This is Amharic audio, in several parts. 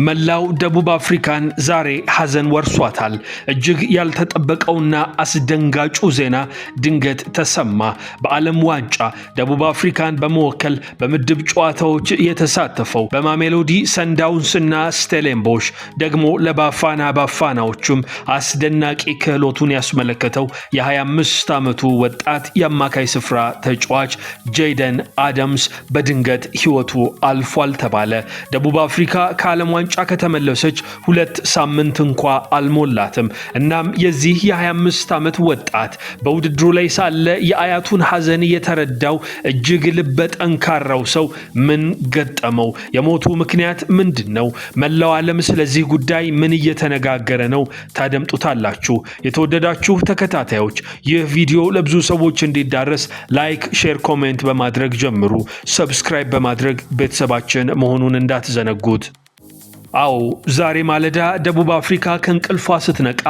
መላው ደቡብ አፍሪካን ዛሬ ሐዘን ወርሷታል። እጅግ ያልተጠበቀውና አስደንጋጩ ዜና ድንገት ተሰማ። በዓለም ዋንጫ ደቡብ አፍሪካን በመወከል በምድብ ጨዋታዎች የተሳተፈው በማሜሎዲ ሰንዳውንስና ስቴሌንቦሽ ደግሞ ለባፋና ባፋናዎቹም አስደናቂ ክህሎቱን ያስመለከተው የ25 ዓመቱ ወጣት የአማካይ ስፍራ ተጫዋች ጄደን አዳምስ በድንገት ሕይወቱ አልፏል ተባለ። ደቡብ አፍሪካ ከዓለም ዋንጫ ከተመለሰች 2 ሳምንት እንኳ አልሞላትም። እናም የዚህ የ25 ዓመት ወጣት በውድድሩ ላይ ሳለ የአያቱን ሐዘን የተረዳው እጅግ ልበ ጠንካራው ሰው ምን ገጠመው? የሞቱ ምክንያት ምንድነው? መላው ዓለም ስለዚህ ጉዳይ ምን እየተነጋገረ ነው? ታደምጡታላችሁ። የተወደዳችሁ ተከታታዮች ይህ ቪዲዮ ለብዙ ሰዎች እንዲዳረስ ላይክ፣ ሼር፣ ኮሜንት በማድረግ ጀምሩ። ሰብስክራይብ በማድረግ ቤተሰባችን መሆኑን እንዳትዘነጉት። አዎ ዛሬ ማለዳ ደቡብ አፍሪካ ከእንቅልፏ ስትነቃ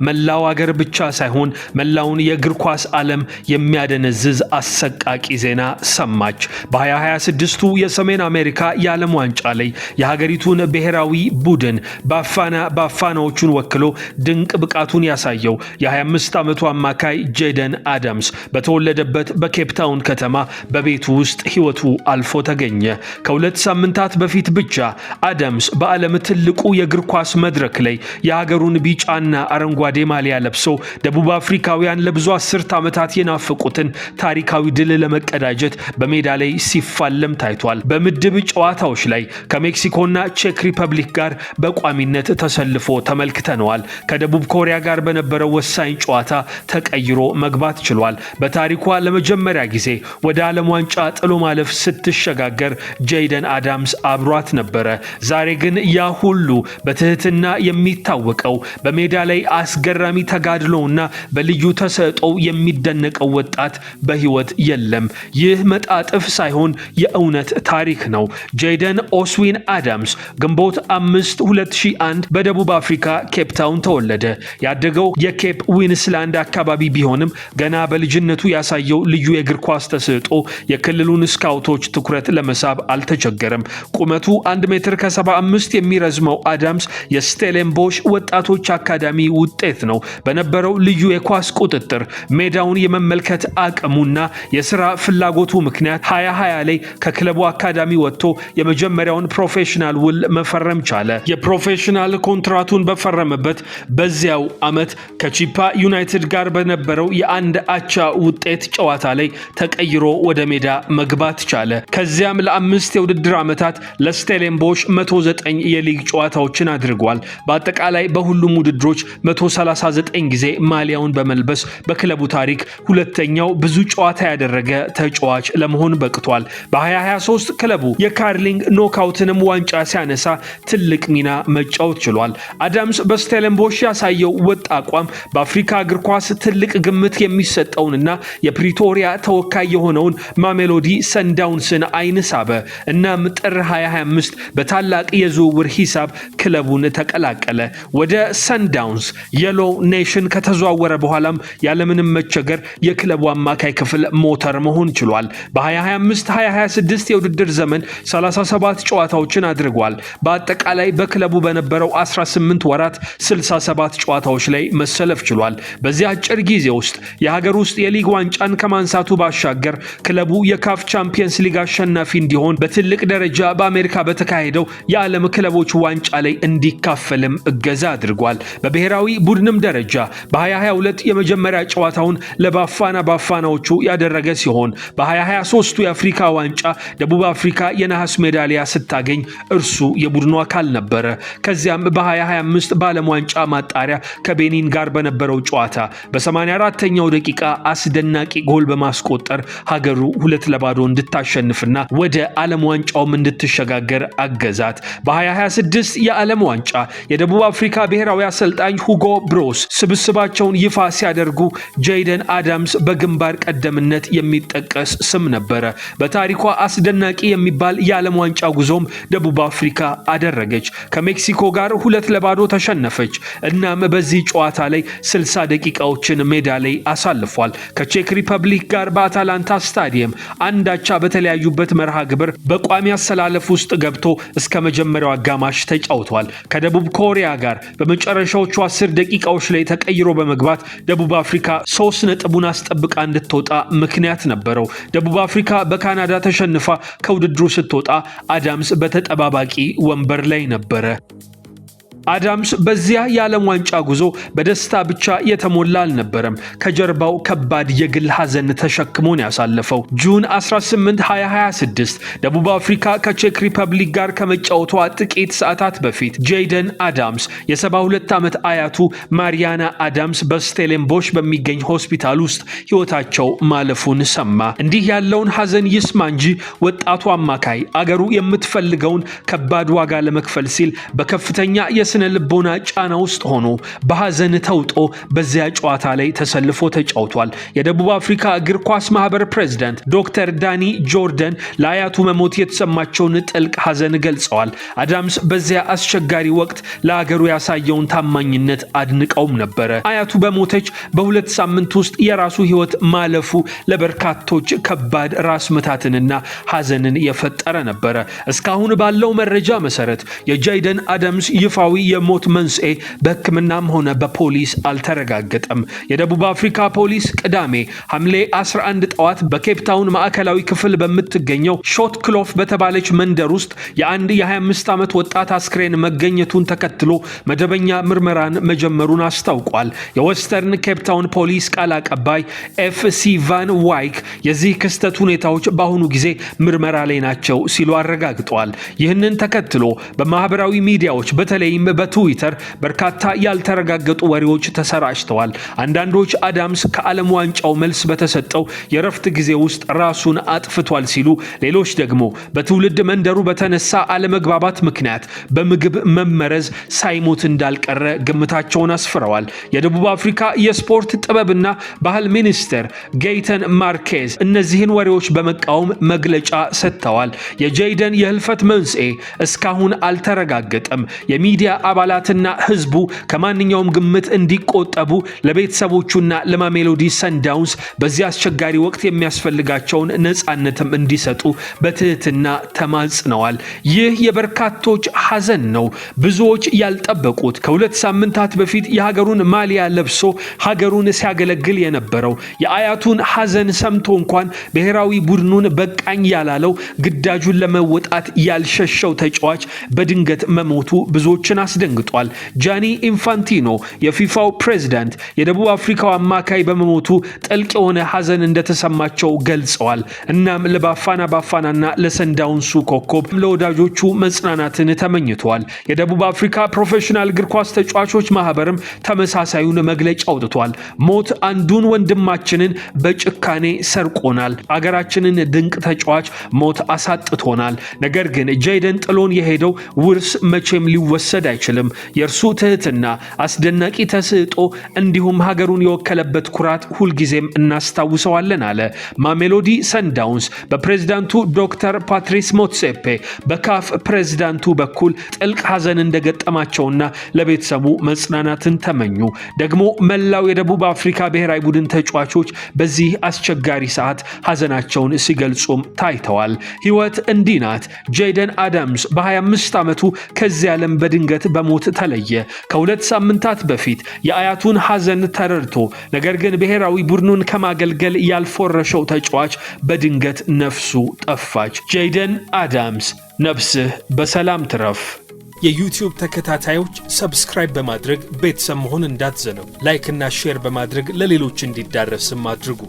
መላው አገር ብቻ ሳይሆን መላውን የእግር ኳስ ዓለም የሚያደነዝዝ አሰቃቂ ዜና ሰማች። በ2026ቱ የሰሜን አሜሪካ የዓለም ዋንጫ ላይ የሀገሪቱን ብሔራዊ ቡድን ባፋናዎቹን ወክሎ ድንቅ ብቃቱን ያሳየው የ25 ዓመቱ አማካይ ጄደን አዳምስ በተወለደበት በኬፕታውን ከተማ በቤቱ ውስጥ ሕይወቱ አልፎ ተገኘ። ከ2 ሳምንታት በፊት ብቻ አዳምስ በዓለም ትልቁ የእግር ኳስ መድረክ ላይ የሀገሩን ቢጫና አረንጓዴ ማሊያ ለብሶ ደቡብ አፍሪካውያን ለብዙ 10 ዓመታት የናፈቁትን ታሪካዊ ድል ለመቀዳጀት በሜዳ ላይ ሲፋለም ታይቷል። በምድብ ጨዋታዎች ላይ ከሜክሲኮና ቼክ ሪፐብሊክ ጋር በቋሚነት ተሰልፎ ተመልክተነዋል። ከደቡብ ኮሪያ ጋር በነበረው ወሳኝ ጨዋታ ተቀይሮ መግባት ችሏል። በታሪኳ ለመጀመሪያ ጊዜ ወደ ዓለም ዋንጫ ጥሎ ማለፍ ስትሸጋገር ጄደን አዳምስ አብሯት ነበረ። ዛሬ ግን ያ ሁሉ በትህትና የሚታወቀው በሜዳ ላይ አስገራሚ ተጋድሎውና በልዩ ተሰጥኦ የሚደነቀው ወጣት በሕይወት የለም። ይህ መጣጥፍ ሳይሆን የእውነት ታሪክ ነው። ጄደን ኦስዊን አዳምስ ግንቦት 5 2001 በደቡብ አፍሪካ ኬፕታውን ተወለደ። ያደገው የኬፕ ዊንስላንድ አካባቢ ቢሆንም ገና በልጅነቱ ያሳየው ልዩ የእግር ኳስ ተሰጥኦ የክልሉን ስካውቶች ትኩረት ለመሳብ አልተቸገረም። ቁመቱ 1 ሜትር ከ75 የሚረዝመው አዳምስ የስቴሌንቦሽ ወጣቶች አካዳሚ ውጤት ነው። በነበረው ልዩ የኳስ ቁጥጥር ሜዳውን የመመልከት አቅሙና የሥራ ፍላጎቱ ምክንያት 2020 ላይ ከክለቡ አካዳሚ ወጥቶ የመጀመሪያውን ፕሮፌሽናል ውል መፈረም ቻለ። የፕሮፌሽናል ኮንትራቱን በፈረመበት በዚያው ዓመት ከቺፓ ዩናይትድ ጋር በነበረው የአንድ አቻ ውጤት ጨዋታ ላይ ተቀይሮ ወደ ሜዳ መግባት ቻለ። ከዚያም ለ5 የውድድር ዓመታት ለስቴሌንቦሽ 109 የሊግ ጨዋታዎችን አድርጓል። በአጠቃላይ በሁሉም ውድድሮች 139 ጊዜ ማሊያውን በመልበስ በክለቡ ታሪክ ሁለተኛው ብዙ ጨዋታ ያደረገ ተጫዋች ለመሆን በቅቷል። በ2023 ክለቡ የካርሊንግ ኖካውትንም ዋንጫ ሲያነሳ ትልቅ ሚና መጫወት ችሏል። አዳምስ በስቴሌንቦሽ ያሳየው ወጥ አቋም በአፍሪካ እግር ኳስ ትልቅ ግምት የሚሰጠውንና የፕሪቶሪያ ተወካይ የሆነውን ማሜሎዲ ሰንዳውንስን አይን ሳበ። እናም ጥር 2025 በታላቅ የዝውውር ሂሳብ ክለቡን ተቀላቀለ። ወደ ሰንዳውንስ የሎ ኔሽን ከተዘዋወረ በኋላም ያለምንም መቸገር የክለቡ አማካይ ክፍል ሞተር መሆን ችሏል። በ2025-2026 የውድድር ዘመን 37 ጨዋታዎችን አድርጓል። በአጠቃላይ በክለቡ በነበረው 18 ወራት 67 ጨዋታዎች ላይ መሰለፍ ችሏል። በዚህ አጭር ጊዜ ውስጥ የሀገር ውስጥ የሊግ ዋንጫን ከማንሳቱ ባሻገር ክለቡ የካፍ ቻምፒየንስ ሊግ አሸናፊ እንዲሆን በትልቅ ደረጃ በአሜሪካ በተካሄደው የዓለም ክለቦች ዋንጫ ላይ እንዲካፈልም እገዛ አድርጓል። በብሔራዊ ቡድንም ደረጃ በ2022 የመጀመሪያ ጨዋታውን ለባፋናዎቹ ያደረገ ሲሆን በ2023ቱ የአፍሪካ ዋንጫ ደቡብ አፍሪካ የነሐስ ሜዳሊያ ስታገኝ እርሱ የቡድኑ አካል ነበረ። ከዚያም በ2025 በዓለም ዋንጫ ማጣሪያ ከቤኒን ጋር በነበረው ጨዋታ በ84ኛው ደቂቃ አስደናቂ ጎል በማስቆጠር ሀገሩ 2-0 እንድታሸንፍና ወደ ዓለም ዋንጫውም እንድትሸጋገር አገዛት። በ2026 የዓለም ዋንጫ የደቡብ አፍሪካ ብሔራዊ አሰልጣኝ ሁጎ ብሮስ ስብስባቸውን ይፋ ሲያደርጉ ጄደን አዳምስ በግንባር ቀደምነት የሚጠቀስ ስም ነበረ። በታሪኳ አስደናቂ የሚባል የዓለም ዋንጫ ጉዞም ደቡብ አፍሪካ አደረገች። ከሜክሲኮ ጋር 2-0 ተሸነፈች። እናም በዚህ ጨዋታ ላይ 60 ደቂቃዎችን ሜዳ ላይ አሳልፏል። ከቼክ ሪፐብሊክ ጋር በአታላንታ ስታዲየም አንዳቻ በተለያዩበት መርሃ ግብር በቋሚ አሰላለፍ ውስጥ ገብቶ እስከ መጀመሪያው አጋማሽ አጋማሽ ተጫውቷል። ከደቡብ ኮሪያ ጋር በመጨረሻዎቹ 10 ደቂቃዎች ላይ ተቀይሮ በመግባት ደቡብ አፍሪካ 3 ነጥቡን አስጠብቃ እንድትወጣ ምክንያት ነበረው። ደቡብ አፍሪካ በካናዳ ተሸንፋ ከውድድሩ ስትወጣ አዳምስ በተጠባባቂ ወንበር ላይ ነበረ። አዳምስ በዚያ የዓለም ዋንጫ ጉዞ በደስታ ብቻ የተሞላ አልነበረም። ከጀርባው ከባድ የግል ሐዘን ተሸክሞን ያሳለፈው ጁን 18 2026 ደቡብ አፍሪካ ከቼክ ሪፐብሊክ ጋር ከመጫወቷ ጥቂት ሰዓታት በፊት ጄይደን አዳምስ የ72 ዓመት አያቱ ማሪያና አዳምስ በስቴሌንቦሽ በሚገኝ ሆስፒታል ውስጥ ሕይወታቸው ማለፉን ሰማ። እንዲህ ያለውን ሐዘን ይስማ እንጂ ወጣቱ አማካይ አገሩ የምትፈልገውን ከባድ ዋጋ ለመክፈል ሲል በከፍተኛ የስነ ልቦና ጫና ውስጥ ሆኖ በሐዘን ተውጦ በዚያ ጨዋታ ላይ ተሰልፎ ተጫውቷል። የደቡብ አፍሪካ እግር ኳስ ማህበር ፕሬዝዳንት ዶክተር ዳኒ ጆርደን ለአያቱ መሞት የተሰማቸውን ጥልቅ ሐዘን ገልጸዋል። አዳምስ በዚያ አስቸጋሪ ወቅት ለአገሩ ያሳየውን ታማኝነት አድንቀውም ነበረ። አያቱ በሞተች በ2 ሳምንት ውስጥ የራሱ ሕይወት ማለፉ ለበርካቶች ከባድ ራስ ምታትንና ሐዘንን የፈጠረ ነበረ። እስካሁን ባለው መረጃ መሰረት የጄይደን አዳምስ ይፋዊ የሞት መንስኤ በሕክምናም ሆነ በፖሊስ አልተረጋገጠም። የደቡብ አፍሪካ ፖሊስ ቅዳሜ ሐምሌ 11 ጠዋት በኬፕታውን ማዕከላዊ ክፍል በምትገኘው ሾት ክሎፍ በተባለች መንደር ውስጥ የአንድ የ25 ዓመት ወጣት አስክሬን መገኘቱን ተከትሎ መደበኛ ምርመራን መጀመሩን አስታውቋል። የዌስተርን ኬፕታውን ፖሊስ ቃል አቀባይ ኤፍሲ ቫን ዋይክ የዚህ ክስተት ሁኔታዎች በአሁኑ ጊዜ ምርመራ ላይ ናቸው ሲሉ አረጋግጠዋል። ይህንን ተከትሎ በማህበራዊ ሚዲያዎች በተለይም በትዊተር በርካታ ያልተረጋገጡ ወሬዎች ተሰራጭተዋል። አንዳንዶች አዳምስ ከዓለም ዋንጫው መልስ በተሰጠው የረፍት ጊዜ ውስጥ ራሱን አጥፍቷል ሲሉ፣ ሌሎች ደግሞ በትውልድ መንደሩ በተነሳ አለመግባባት ምክንያት በምግብ መመረዝ ሳይሞት እንዳልቀረ ግምታቸውን አስፍረዋል። የደቡብ አፍሪካ የስፖርት ጥበብና ባህል ሚኒስትር ጌይተን ማርኬዝ እነዚህን ወሬዎች በመቃወም መግለጫ ሰጥተዋል። የጄይደን የህልፈት መንስኤ እስካሁን አልተረጋገጠም። የሚዲያ አባላትና ህዝቡ ከማንኛውም ግምት እንዲቆጠቡ ለቤተሰቦቹና ለማሜሎዲ ሰንዳውንስ በዚህ አስቸጋሪ ወቅት የሚያስፈልጋቸውን ነፃነትም እንዲሰጡ በትህትና ተማጽነዋል። ይህ የበርካቶች ሐዘን ነው። ብዙዎች ያልጠበቁት ከ2 ሳምንታት በፊት የሀገሩን ማሊያ ለብሶ ሀገሩን ሲያገለግል የነበረው የአያቱን ሐዘን ሰምቶ እንኳን ብሔራዊ ቡድኑን በቃኝ ያላለው ግዳጁን ለመወጣት ያልሸሸው ተጫዋች በድንገት መሞቱ ብዙዎችን አስደንግጧል። ጃኒ ኢንፋንቲኖ የፊፋው ፕሬዝዳንት የደቡብ አፍሪካው አማካይ በመሞቱ ጥልቅ የሆነ ሐዘን እንደተሰማቸው ገልጸዋል። እናም ለባፋና ባፋናና ለሰንዳውንሱ ኮከብ ለወዳጆቹ መጽናናትን ተመኝተዋል። የደቡብ አፍሪካ ፕሮፌሽናል እግር ኳስ ተጫዋቾች ማህበርም ተመሳሳዩን መግለጫ አውጥቷል። ሞት አንዱን ወንድማችንን በጭካኔ ሰርቆናል። አገራችንን ድንቅ ተጫዋች ሞት አሳጥቶናል። ነገር ግን ጄይደን ጥሎን የሄደው ውርስ መቼም ሊወሰድ አይችልም። የእርሱ ትህትና፣ አስደናቂ ተሰጥኦ እንዲሁም ሀገሩን የወከለበት ኩራት ሁልጊዜም እናስታውሰዋለን አለ። ማሜሎዲ ሰንዳውንስ በፕሬዝዳንቱ ዶክተር ፓትሪስ ሞትሴፔ በካፍ ፕሬዝዳንቱ በኩል ጥልቅ ሐዘን እንደገጠማቸውና ለቤተሰቡ መጽናናትን ተመኙ። ደግሞ መላው የደቡብ አፍሪካ ብሔራዊ ቡድን ተጫዋቾች በዚህ አስቸጋሪ ሰዓት ሐዘናቸውን ሲገልጹም ታይተዋል። ሕይወት እንዲህ ናት። ጄይደን አዳምስ በ25 ዓመቱ ከዚህ ዓለም በድንገት በሞት ተለየ። ከ2 ሳምንታት በፊት የአያቱን ሐዘን ተረድቶ ነገር ግን ብሔራዊ ቡድኑን ከማገልገል ያልፎረሸው ተጫዋች በድንገት ነፍሱ ጠፋች። ጄይደን አዳምስ ነፍስህ በሰላም ትረፍ። የዩቲዩብ ተከታታዮች ሰብስክራይብ በማድረግ ቤተሰብ መሆን እንዳትዘነጉ። ላይክ እና ሼር በማድረግ ለሌሎች እንዲዳረስም አድርጉ።